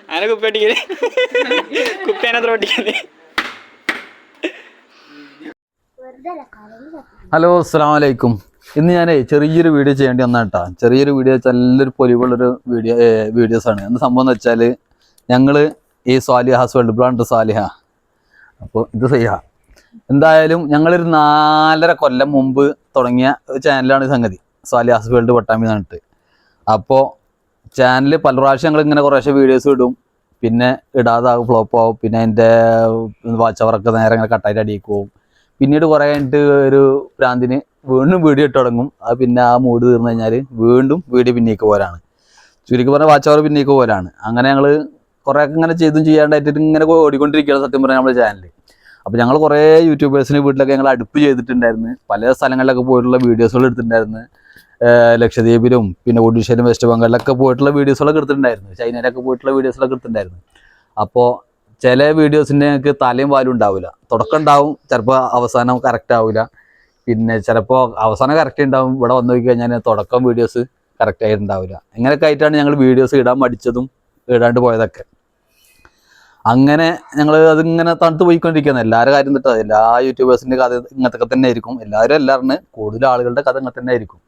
അങ്ങനെ കുപ്പി അടിക്കല് കുപ്പി അതിനകത്ത് പൊട്ടിക്കല്. ഹലോ അസ്സലാമു അലൈക്കും. ഇന്ന് ഞാൻ ചെറിയൊരു വീഡിയോ ചെയ്യേണ്ടി വന്നാട്ടാ. ചെറിയൊരു വീഡിയോ വെച്ചാൽ നല്ലൊരു പൊലിവുള്ളൊരു വീഡിയോസാണ്. എന്ത് സംഭവം എന്ന് വെച്ചാൽ ഞങ്ങൾ ഈ സാലിഹാസ് വേൾഡ് ബ്രാൻഡ് സാലിഹ, അപ്പോൾ ഇത് ചെയ്യാ എന്തായാലും ഞങ്ങളൊരു 4.5 കൊല്ലം മുമ്പ് തുടങ്ങിയ ചാനലാണ് സംഗതി, സാലിഹാസ് വേൾഡ് പട്ടാമ്പി എന്ന് പറഞ്ഞിട്ട്. അപ്പോൾ ചാനൽ പല പ്രാവശ്യം ഞങ്ങൾ ഇങ്ങനെ കുറേശ്ശെ വീഡിയോസ് ഇടും, പിന്നെ ഇടാതാകും, ഫ്ലോപ്പ് ആവും, പിന്നെ അതിൻ്റെ വാച്ച് അവറൊക്കെ നേരെ ഇങ്ങനെ കട്ടായിട്ട് അടിയിക്ക് പോകും. പിന്നീട് കുറേ കഴിഞ്ഞിട്ട് ഒരു ഭ്രാന്തിന് വീണ്ടും വീഡിയോ ഇട്ട് തുടങ്ങും. അത് പിന്നെ ആ മൂഡ് തീർന്നു കഴിഞ്ഞാൽ വീണ്ടും വീഡിയോ പിന്നേക്ക് പോരാണ്. ചുരുക്കി പറഞ്ഞാൽ വാച്ച് അവർ പിന്നേക്ക് പോരാണ്. അങ്ങനെ ഞങ്ങൾ കുറേയൊക്കെ ഇങ്ങനെ ചെയ്തും ചെയ്യാണ്ടായിട്ട് ഇങ്ങനെ ഓടിക്കൊണ്ടിരിക്കുകയാണ് സത്യം പറഞ്ഞാൽ നമ്മുടെ ചാനൽ. അപ്പോൾ ഞങ്ങൾ കുറേ യൂട്യൂബേഴ്സിന് വീട്ടിലൊക്കെ ഞങ്ങൾ അടുപ്പ് ചെയ്തിട്ടുണ്ടായിരുന്നു. പല സ്ഥലങ്ങളിലൊക്കെ പോയിട്ടുള്ള വീഡിയോസുകൾ എടുത്തിട്ടുണ്ടായിരുന്നു. ലക്ഷദ്വീപിലും പിന്നെ ഒഡീഷയിലും വെസ്റ്റ് ബംഗാളിലൊക്കെ പോയിട്ടുള്ള വീഡിയോസുകളൊക്കെ എടുത്തിട്ടുണ്ടായിരുന്നു. ചൈനയിലൊക്കെ പോയിട്ടുള്ള വീഡിയോസുകളൊക്കെ എടുത്തിട്ടുണ്ടായിരുന്നു. അപ്പോൾ ചില വീഡിയോസിൻ്റെ ഞങ്ങൾക്ക് തലയും വാലും ഉണ്ടാവില്ല. തുടക്കം ഉണ്ടാവും, ചിലപ്പോൾ അവസാനം കറക്റ്റ് ആവില്ല, പിന്നെ ചിലപ്പോൾ അവസാനം കറക്റ്റ് ഉണ്ടാവും. ഇവിടെ വന്നു നോക്കി കഴിഞ്ഞാൽ തുടക്കം വീഡിയോസ് കറക്റ്റ് ആയിട്ടുണ്ടാവില്ല. ഇങ്ങനെയൊക്കെ ആയിട്ടാണ് ഞങ്ങൾ വീഡിയോസ് ഇടാൻ മടിച്ചതും ഇടാണ്ട് പോയതൊക്കെ. അങ്ങനെ ഞങ്ങൾ അതിങ്ങനെ തണുത്ത് പോയിക്കൊണ്ടിരിക്കുകയാണ്. എല്ലാവരുടെ കാര്യം തൊട്ട് എല്ലാ യൂട്യൂബേഴ്സിൻ്റെ കഥ ഇങ്ങനത്തൊക്കെ തന്നെ ആയിരിക്കും. എല്ലാവരും കൂടുതൽ ആളുകളുടെ കഥ ഇങ്ങനെ തന്നെ ആയിരിക്കും.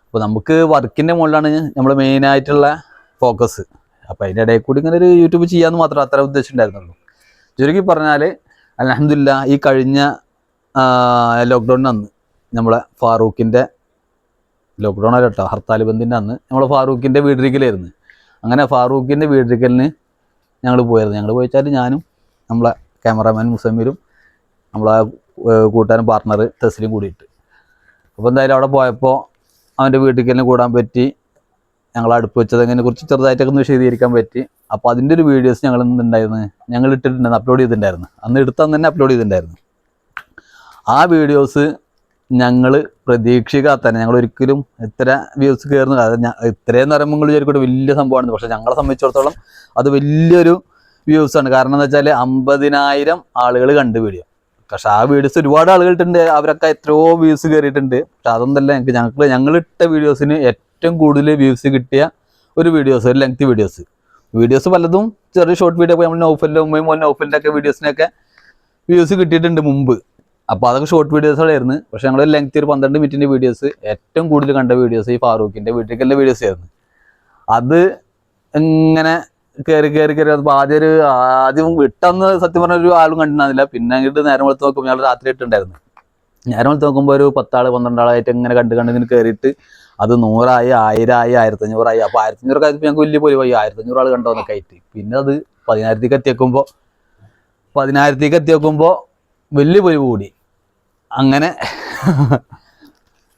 അപ്പോൾ നമുക്ക് വർക്കിൻ്റെ മുകളിലാണ് നമ്മൾ മെയിനായിട്ടുള്ള ഫോക്കസ്. അപ്പോൾ അതിൻ്റെ ഇടയിൽ കൂടി ഇങ്ങനെ ഒരു യൂട്യൂബ് ചെയ്യാമെന്ന് മാത്രം അത്ര ഉദ്ദേശിച്ചിട്ടുണ്ടായിരുന്നുള്ളൂ. ചുരുക്കി പറഞ്ഞാൽ അൽഹംദുലില്ലാ ഈ കഴിഞ്ഞ ലോക്ക്ഡൗണിന് അന്ന് നമ്മളെ ഫാറൂഖിൻ്റെ ലോക്ക്ഡൗൺ അല്ല കേട്ടോ, ഹർത്താൽ ബന്ദിൻ്റെ അന്ന് നമ്മൾ ഫാറൂഖിൻ്റെ വീടിരിക്കലായിരുന്നു. അങ്ങനെ ഫാറൂഖിൻ്റെ വീടിരിക്കലിന് ഞങ്ങൾ പോയിരുന്നു. ഞങ്ങൾ പോയിച്ചാൽ ഞാനും നമ്മളെ ക്യാമറാമാൻ മുസമ്മിലും നമ്മളെ കൂട്ടുകാരൻ പാർട്ണർ തെസ്ലിയും കൂടിയിട്ട്. അപ്പോൾ എന്തായാലും അവിടെ പോയപ്പോൾ അവൻ്റെ വീട്ടിലേക്ക് കൂടാൻ പറ്റി. ഞങ്ങൾ അടുപ്പ് വെച്ചതിനെ കുറിച്ച് ചെറുതായിട്ടൊക്കെ ഒന്ന് വിശദീകരിക്കാൻ പറ്റി. അപ്പോൾ അതിൻ്റെ ഒരു വീഡിയോസ് ഞങ്ങൾ എന്തുണ്ടായിരുന്നു, ഞങ്ങൾ ഇട്ടിട്ടുണ്ടായിരുന്നു, അപ്ലോഡ് ചെയ്തിട്ടുണ്ടായിരുന്നു. അന്ന് എടുത്തന്ന് തന്നെ അപ്ലോഡ് ചെയ്തിട്ടുണ്ടായിരുന്നു. ആ വീഡിയോസ് ഞങ്ങൾ പ്രതീക്ഷിക്കാത്ത തന്നെ, ഞങ്ങൾ ഒരിക്കലും ഇത്ര വ്യൂസ് കയറുന്ന ഇത്രയെന്ന് പറയുമ്പോൾ നിങ്ങൾ വിചാരിക്കട്ടെ വലിയ സംഭവമാണ്. പക്ഷേ ഞങ്ങളെ സംബന്ധിച്ചിടത്തോളം അത് വലിയൊരു വ്യൂസാണ്. കാരണം എന്താ വെച്ചാൽ 50,000 ആളുകൾ കണ്ട് വീഡിയോ. പക്ഷെ ആ വീഡിയോസ് ഒരുപാട് ആളുകളിട്ടുണ്ട്, അവരൊക്കെ എത്രയോ വ്യൂസ് കയറിയിട്ടുണ്ട്. പക്ഷെ അതൊന്നല്ല ഞങ്ങളിട്ട വീഡിയോസിന് ഏറ്റവും കൂടുതൽ വ്യൂസ് കിട്ടിയ ഒരു വീഡിയോസ്, ഒരു ലെങ്ത് വീഡിയോസ് പലതും ചെറിയ ഷോർട്ട് വീഡിയോ ഒക്കെ നമ്മൾ നൗഫലിൻ്റെ ഒക്കെ വീഡിയോസിനൊക്കെ വ്യൂസ് കിട്ടിയിട്ടുണ്ട് മുമ്പ്. അപ്പോൾ അതൊക്കെ ഷോർട്ട് വീഡിയോസുകളായിരുന്നു. പക്ഷെ ഞങ്ങൾ ലെങ്ത് ഒരു 12 മിനിറ്റിൻ്റെ വീഡിയോസ്, ഏറ്റവും കൂടുതൽ കണ്ട വീഡിയോസ് ഈ ഫാറൂഖിൻ്റെ വീട്ടിലേക്കുള്ള വീഡിയോസ് ആയിരുന്നു. അത് ഇങ്ങനെ കയറി ആദ്യം വിട്ടെന്ന് സത്യം പറഞ്ഞ ഒരു ആളും കണ്ടിട്ടുണ്ടായിരുന്നില്ല. പിന്നെ അങ്ങോട്ട് നേരം വെളുത്ത് നോക്കുമ്പോൾ ഞങ്ങൾ രാത്രി ഇട്ടുണ്ടായിരുന്നു. നേരം വെളുത്ത് നോക്കുമ്പോൾ ഒരു 10 ആൾ 12 ആളായിട്ട് ഇങ്ങനെ കണ്ടിങ്ങനെ കയറിയിട്ട് അത് 100 ആയി, 1000 ആയി, 1500 ആയി. അപ്പോൾ 1500 ആയപ്പോൾ ഞങ്ങൾക്ക് വലിയ പൊലിവായി, 1500 ആൾ കണ്ടോന്നൊക്കെ ആയിട്ട്. പിന്നെ അത് 10,000-ലേക്ക് എത്തിയേക്കുമ്പോൾ വലിയ പൊലിവ് കൂടി. അങ്ങനെ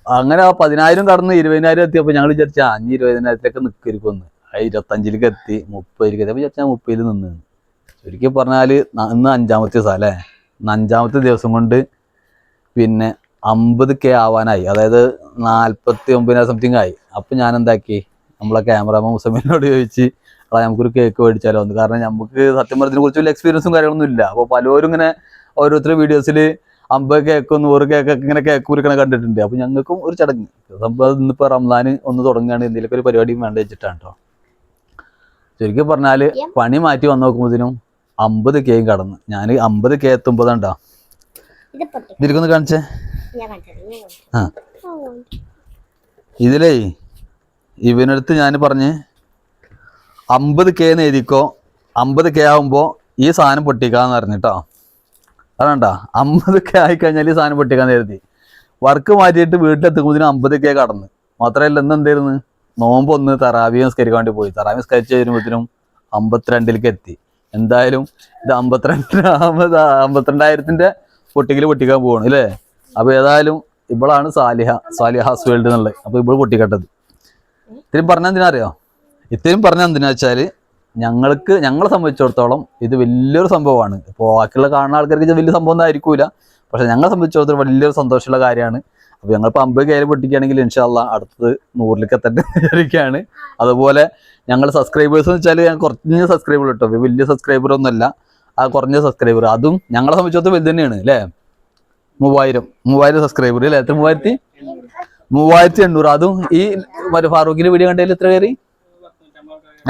ആ 10,000 കടന്ന് 20,000 എത്തിയപ്പോൾ ഞങ്ങൾ വിചാരിച്ചാൽ 20,000-ലേക്ക് നിൽക്കുമെന്ന്. 25-ലേക്ക് എത്തി, 30-ലേക്ക് എത്തി. അപ്പോൾ വിചാരിച്ചാൽ 30-ൽ നിന്ന്. ശരിക്കും പറഞ്ഞാൽ ഇന്ന് 5-ാമത്തെ ദിവസം അല്ലേ, 5-ാമത്തെ ദിവസം കൊണ്ട് പിന്നെ 50K ആവാനായി, അതായത് 49,000 സംതിങ് ആയി. അപ്പം ഞാൻ എന്താക്കി, നമ്മളെ ക്യാമറാമാൻ മുസമ്മിനോട് ചോദിച്ച് നമുക്കൊരു കേക്ക് മേടിച്ചാലോ എന്ന്. കാരണം നമുക്ക് സത്യം പറഞ്ഞതിനെ കുറിച്ച് വലിയ എക്സ്പീരിയൻസും കാര്യങ്ങളൊന്നും ഇല്ല. അപ്പോൾ പലരും ഇങ്ങനെ ഓരോരുത്തർ വീഡിയോസിൽ 50 കേക്കും 100 കേക്കൊക്കെ ഇങ്ങനെ കേക്ക് കുറിക്കണ കണ്ടിട്ടുണ്ട്. അപ്പോൾ ഞങ്ങൾക്കും ഒരു ചടങ്ങ് സംഭവം ഇന്നിപ്പോൾ റംസാൻ ഒന്ന് തുടങ്ങുകയാണ്, എന്തെങ്കിലുമൊക്കെ ഒരു പരിപാടിയും വേണ്ട വെച്ചിട്ടാണ് കേട്ടോ. ശരിക്കും പറഞ്ഞാൽ പണി മാറ്റി വന്ന് നോക്കുമ്പോഴത്തേനും 50K കടന്ന്. ഞാൻ 50K എത്തുമ്പോഴാണ്ടോ ഇതിരിക്കൊന്ന് കാണിച്ചേ. ആ ഇതിലേ ഇവനടുത്ത് ഞാൻ പറഞ്ഞ് 50K എന്ന് എഴുതിക്കോ, 50K ആകുമ്പോൾ ഈ സാധനം പൊട്ടിക്കാന്ന് പറഞ്ഞിട്ടോ. അതാണ്ടാ 50K ആയിക്കഴിഞ്ഞാൽ ഈ സാധനം പൊട്ടിക്കാന്ന് എഴുതി. വർക്ക് മാറ്റിയിട്ട് വീട്ടിലെത്തുമ്പോഴത്തേനും 50K കടന്ന്. മാത്രമല്ല എന്തായിരുന്നു, നോമ്പ് ഒന്ന് തറാവി നിസ്കരിക്കാൻ വേണ്ടി പോയി. തറാവി നിസ്കരിച്ച് വരുമ്പോഴത്തേനും 52-ലേക്ക് എത്തി. എന്തായാലും ഇത് 52,000-ന്റെ പൊട്ടിക്കാൻ പോവാണ് അല്ലേ. അപ്പോൾ ഏതായാലും ഇവളാണ് സാലിഹാസ് വേൾഡ് എന്നുള്ളത്. അപ്പോൾ ഇവള് പൊട്ടിക്കട്ടത്. ഇത്രയും പറഞ്ഞാൽ എന്തിനാ വെച്ചാൽ ഞങ്ങളെ സംബന്ധിച്ചിടത്തോളം ഇത് വലിയൊരു സംഭവമാണ്. ഇപ്പോൾ ബാക്കിയുള്ള കാണുന്ന ആൾക്കാർക്ക് ഇത് വലിയ സംഭവം ഒന്നും ആയിരിക്കില്ല. പക്ഷെ ഞങ്ങളെ സംബന്ധിച്ചിടത്തോളം വലിയൊരു സന്തോഷമുള്ള കാര്യമാണ്. അപ്പോൾ ഞങ്ങളിപ്പോൾ 50K പൊട്ടിക്കുകയാണെങ്കിൽ ഇൻഷാ അല്ലാഹ് അടുത്തത് 100-ലേക്ക് എത്തട്ടെ വിചാരിക്കുകയാണ്. അതുപോലെ ഞങ്ങൾ സബ്സ്ക്രൈബേഴ്സ് എന്ന് വെച്ചാൽ ഞാൻ കുറഞ്ഞ സബ്സ്ക്രൈബർ കേട്ടോ, വലിയ സബ്സ്ക്രൈബറൊന്നുമല്ല, ആ കുറഞ്ഞ സബ്സ്ക്രൈബർ. അതും ഞങ്ങളെ സംബന്ധിച്ചിടത്തോളം വലുത് തന്നെയാണ് അല്ലേ. 3000 സബ്സ്ക്രൈബർ അല്ലേ. എത്ര 3000? 3800. അതും ഈ ഫാറൂഖിന്റെ വീഡിയോ കണ്ടതിൽ എത്ര കയറി?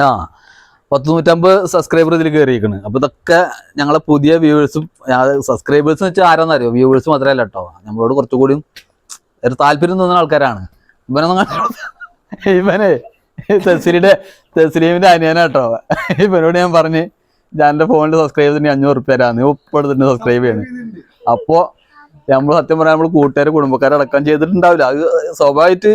ആ 150 സബ്സ്ക്രൈബർ ഇതിൽ കയറിയിരിക്കണ്. അപ്പൊ ഇതൊക്കെ ഞങ്ങളെ പുതിയ വ്യൂവേഴ്സും സബ്സ്ക്രൈബേഴ്സ് എന്ന് വെച്ചാൽ ആരാന്നറിയോ? വ്യൂവേഴ്സ് മാത്രമല്ല കേട്ടോ, നമ്മളോട് കുറച്ചുകൂടി ഒരു താല്പര്യം തോന്നുന്ന ആൾക്കാരാണ്. ഇവനെ തസ്ലീമിന്റെ അനിയനാട്ടോ. ഇവനോട് ഞാൻ പറഞ്ഞ് ഞാൻ എന്റെ ഫോണിൽ സബ്സ്ക്രൈബ് ചെയ്തിട്ട് 500 റുപ്യ തരാന്ന്. ഉപ്പെടുത്തിട്ട് സബ്സ്ക്രൈബ് ചെയ്യണം. അപ്പോ നമ്മള് സത്യം പറയാൻ നമ്മള് കൂട്ടുകാര് കുടുംബക്കാരെ അടക്കം ചെയ്തിട്ടുണ്ടാവില്ല. അത് സ്വാഭാവികമായിട്ട്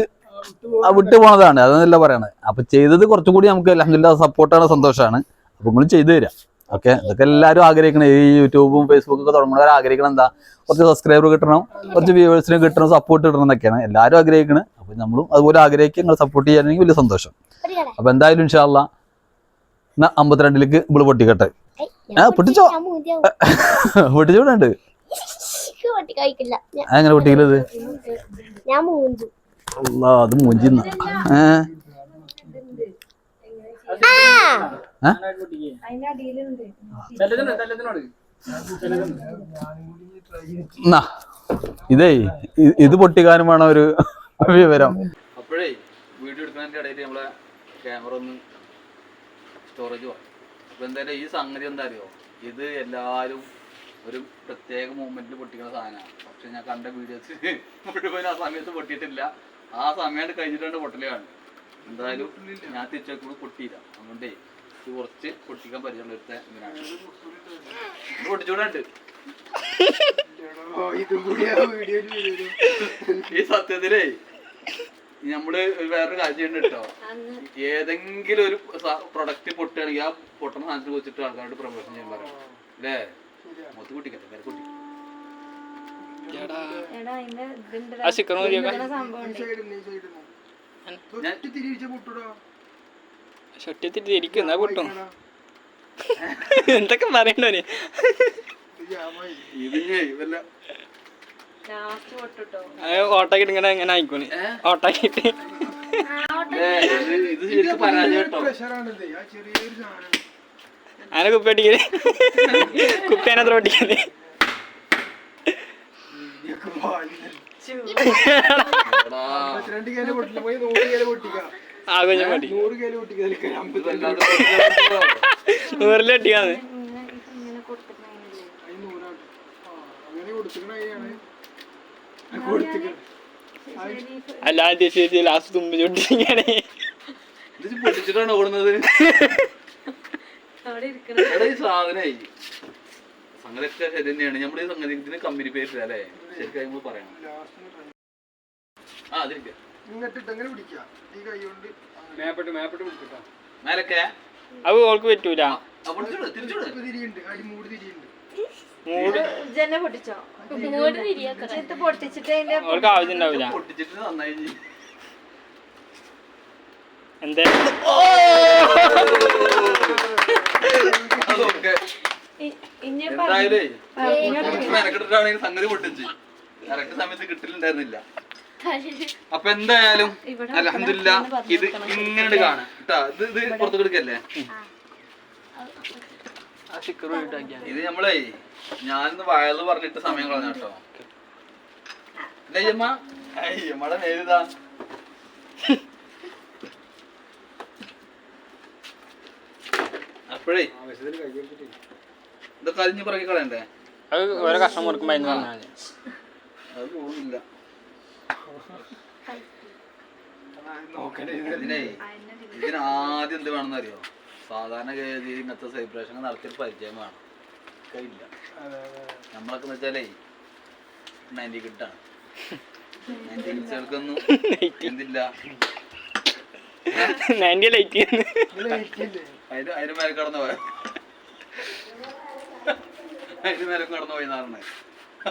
വിട്ടു പോണതാണ്, അതെന്നല്ല പറയണത്. അപ്പൊ ചെയ്തത് കുറച്ചുകൂടി നമുക്ക് അൽഹംദുലില്ലാഹ് സപ്പോർട്ടാണ്, സന്തോഷമാണ്. അപ്പൊ നിങ്ങൾ ചെയ്തു തരാം. ഓക്കെ, ഇതൊക്കെ എല്ലാവരും ആഗ്രഹിക്കണം. ഈ യൂട്യൂബും ഫേസ്ബുക്കും ഒക്കെ തുടങ്ങുന്നവർ ആഗ്രഹിക്കണം എന്താ? കുറച്ച് സബ്സ്ക്രൈബർ കിട്ടണം, കുറച്ച് വ്യൂവേഴ്സിന് കിട്ടണം, സപ്പോർട്ട് കിട്ടണം എന്നൊക്കെയാണ് എല്ലാവരും ആഗ്രഹിക്കുന്നത്. അപ്പൊ നമ്മളും അതുപോലെ ആഗ്രഹിക്കുക. നിങ്ങൾ സപ്പോർട്ട് ചെയ്യാനെങ്കിൽ വലിയ സന്തോഷം. അപ്പൊ എന്തായാലും ഇൻഷാ അല്ലാഹ് 52ലേക്ക് ഇവള് പൊട്ടിക്കട്ടെ. പൊട്ടിച്ചോ, പൊട്ടിച്ചോണ്ട് അങ്ങനെ പൊട്ടിക്കരുത്. അത് മൂഞ്ചിന്ന ഇതേ ഇത് പൊട്ടിക്കാനും വേണം ഒരു വിവരം. അപ്പോഴേ വീഡിയോ എടുക്കുന്നതിന്റെ ഇടയിൽ നമ്മളെ ക്യാമറ ഒന്ന് സ്റ്റോറേജ് പോയി. അപ്പൊ എന്തായാലും ഈ സംഗതി എന്താ അറിയോ, ഇത് എല്ലാരും ഒരു പ്രത്യേക മൂമെന്റിൽ പൊട്ടിക്കുന്ന സാധനമാണ്. പക്ഷെ ഞാൻ കണ്ട വീഡിയോസ് മുഴുവൻ ആ സമയത്ത് പൊട്ടിയിട്ടില്ല. ആ സമയത്ത് കഴിഞ്ഞിട്ടാണ് പൊട്ടല് കാണുന്നത്. എന്തായാലും ഞാൻ തിരിച്ചേക്കൂടെ പൊട്ടിയില്ല. അതുകൊണ്ടേ ഇത് കുറച്ച് പൊട്ടിക്കാൻ പരിചയമുള്ള ഒരുത്തെ ഇങ്ങനെയാണ് പൊട്ടിച്ചൂടുണ്ട്. ഈ സത്യത്തിലേ നമ്മള് വേറൊരു കാര്യം കേട്ടോ, ഏതെങ്കിലും ഒരു പ്രൊഡക്റ്റ് പൊട്ടുകയാണെങ്കിൽ ആ പൊട്ടണ സാധനത്തിൽ വെച്ചിട്ട് ആൾക്കാരോട് പ്രൊമോഷൻ ചെയ്യാൻ പറയണം അല്ലേ? മൊത്തം കുട്ടിക്കട്ടെ വേറെ കുട്ടി എന്തൊക്കെ പറയണ്ടോ? ഓട്ടാക്കിട്ട് ഇങ്ങനെ എങ്ങനെ ആയിക്കോണി, ഓട്ടാക്കിട്ട് അങ്ങനെ കുപ്പി അടിക്കല്, കുപ്പി അതിനകത്ത് പൊട്ടിക്കല്. ആകെ ഞാൻ പൊട്ടി 100 അടിക്കാന്ന്. അല്ലാതെ ലാസ്റ്റ് തുമ്പി ചൊട്ടിങ്ങനെ പൊട്ടിച്ചിട്ടാണ് ഓടുന്നത്. സാധനായി സംഗതിയൊക്കെ ശരി തന്നെയാണ്. നമ്മൾ ഈ സംഗതിന് കമ്പനി പേരില്ല അല്ലേ? ശരിക്കും നമ്മൾ പറയണം. ആ അതിരിക്ക മേലൊക്കെ അത് ഓൾക്ക് പറ്റൂല. ഓൾക്ക് ആവശ്യം ഉണ്ടാവില്ല. എന്താ സംഗതി പൊട്ടിച്ച് കറക്റ്റ് സമയത്ത് കിട്ടലുണ്ടായിരുന്നില്ല. അപ്പൊ എന്തായാലും അൽഹംദുലില്ലാ ഇത് ഇങ്ങനെ കാണാം കേട്ടാ. ഇത് പുറത്ത് കിടക്കല്ലേ? ഇത് നമ്മളെ ഞാനിന്ന് വയല് പറഞ്ഞിട്ട് സമയം കളഞ്ഞ കേട്ടോ. അയ്യമ്മടെ നേരിതാ അപ്പോഴേ ഇതൊക്കെ അരിഞ്ഞ് പറക്കി കളയണ്ടേ? അത് ഓരോ കഷ്ണം കൊടുക്കുമ്പോ അത് പോകുന്നില്ല. ഇതിനാദ്യം എന്ത് വേണമെന്ന് അറിയോ? സാധാരണ ഗതിയിൽ ഇങ്ങനത്തെ സെലിബ്രേഷൻ നടത്തിയൊരു പരിചയം വേണം. കഴിയില്ല. നമ്മളൊക്കെ വെച്ചാലേ 90 കിട്ടാണ്. 90 കിഡ്സുകൾക്കൊന്നും എന്തില്ല, അതിന് മേലെ കടന്നു പോയ അതിന് മേലെ കടന്നു പോയിന്നാണ്.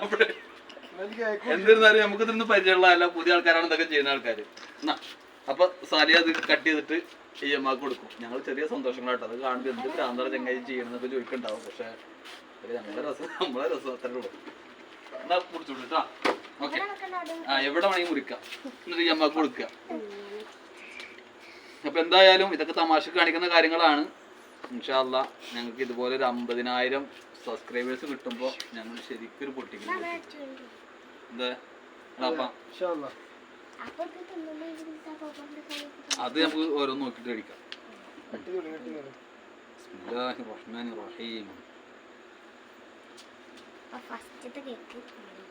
അപ്പഴേ എന്തിരുന്നാലും നമുക്ക് ഇതൊന്നും പരിചയമുള്ള അല്ല, പുതിയ ആൾക്കാരാണ് ഇതൊക്കെ ചെയ്യുന്ന ആൾക്കാർ. അപ്പൊ സാലിയ അത് കട്ട് ചെയ്തിട്ട് ഈ അമ്മക്ക് കൊടുക്കും. ഞങ്ങൾ ചെറിയ സന്തോഷങ്ങളാട്ടോ. അത് കാണുമ്പോൾ എന്ത് ഭ്രാന്തര ചങ്ങായി ചെയ്യണമെന്നൊക്കെ ചോദിക്കണ്ടാവും. പക്ഷെ നമ്മളെ രസം അത്രേ ഉള്ളൂ. എന്നാ കുടിച്ചോട്ടാ. ഓക്കെ, ആ എവിടെ വേണമെങ്കിൽ മുറിക്കാം. എന്നിട്ട് ഈ അമ്മക്ക് കൊടുക്കുക. അപ്പൊ എന്തായാലും ഇതൊക്കെ തമാശക്ക് കാണിക്കുന്ന കാര്യങ്ങളാണ്. ഇൻഷാ അല്ലാഹ് ഞങ്ങൾക്ക് ഇതുപോലെ ഒരു 50,000 സബ്സ്ക്രൈബേഴ്സ് കിട്ടുമ്പോൾ ഞങ്ങൾ ശരിക്കും ഒരു പൊട്ടിക്കും. എന്താ അത് നമുക്ക് ഓരോന്ന് നോക്കിയിട്ട് കഴിക്കാം. ബിസ്മില്ലാഹിർ റഹ്മാനിർ റഹീം.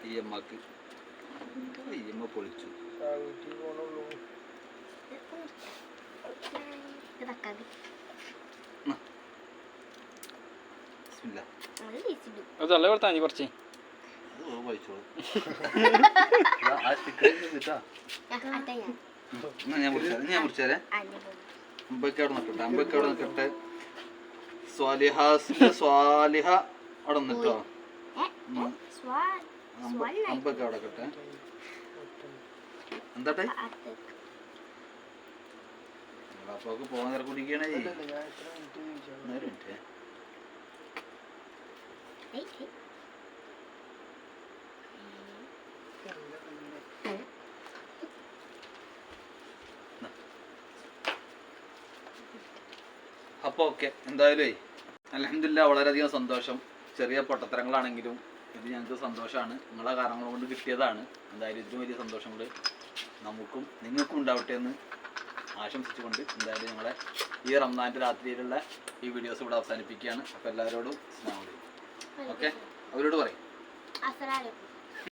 ഈ അമ്മക്ക് ഈ അമ്മ പൊളിച്ചു. ബിസ്മില്ലാ. അത് തള്ള കൊടുത്താ മതി കുറച്ച്. അത് വായിച്ചോളൂ. ആ സ്റ്റിക്കർ കിട്ടാ. ഞാൻ മുറിച്ചാലേ അമ്പയ്ക്ക് അവിടെ നിൽക്കട്ടെ. സ്വാലിഹാസിന്റെ സ്വാലിഹ അവിടെ നിന്നിട്ടോ. അമ്പയ്ക്ക് അവിടെ കട്ടെ. എന്താട്ടെ അപ്പൊക്ക് പോകാൻ നേരം കുടിക്കണേ. ഒരു മിനിറ്റ്. അപ്പോൾ ഓക്കെ, എന്തായാലും അൽഹംദുലില്ലാ വളരെയധികം സന്തോഷം. ചെറിയ പൊട്ടത്തരങ്ങളാണെങ്കിലും ഇത് ഞങ്ങൾക്ക് സന്തോഷമാണ്. നിങ്ങളെ കാരണങ്ങൾ കൊണ്ട് കിട്ടിയതാണ്. എന്തായാലും ഇതിലും വലിയ സന്തോഷങ്ങൾ നമുക്കും നിങ്ങൾക്കും ഉണ്ടാവട്ടെ എന്ന് ആശംസിച്ചുകൊണ്ട് എന്തായാലും ഞങ്ങളെ ഈ റംസാൻ്റെ രാത്രിയിലുള്ള ഈ വീഡിയോസ് ഇവിടെ അവസാനിപ്പിക്കുകയാണ്. അപ്പോൾ എല്ലാവരോടും സ്നേഹം. ഓക്കെ, അവരോട് പറയും.